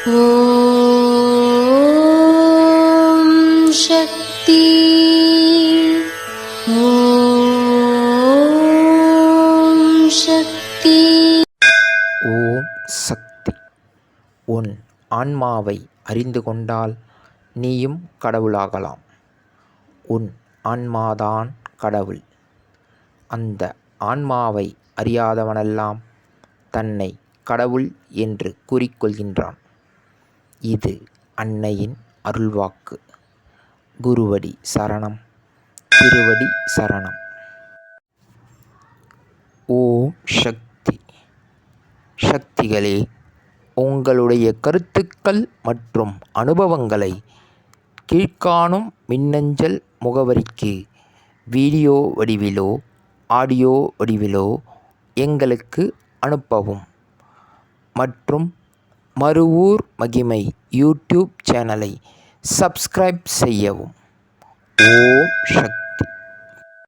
ஓம் சக்தி. ஓம் சக்தி. ஓம் சக்தி. உன் ஆன்மாவை அறிந்து கொண்டால் நீயும் கடவுளாகலாம். உன் ஆன்மாதான் கடவுள். அந்த ஆன்மாவை அறியாதவனெல்லாம் தன்னை கடவுள் என்று கூறிக்கொள்கின்றான். இது அன்னையின் அருள்வாக்கு. குருவடி சரணம், திருவடி சரணம். ஓம் சக்தி. சக்திகளே, உங்களுடைய கருத்துக்கள் மற்றும் அனுபவங்களை கீழ்க்காணும் மின்னஞ்சல் முகவரிக்கு வீடியோ வடிவிலோ ஆடியோ வடிவிலோ எங்களுக்கு அனுப்பவும். மற்றும் மறுவூர் மகிமை யூடியூப் சேனலை சப்ஸ்கிரைப் செய்யவும். ஓம் சக்தி.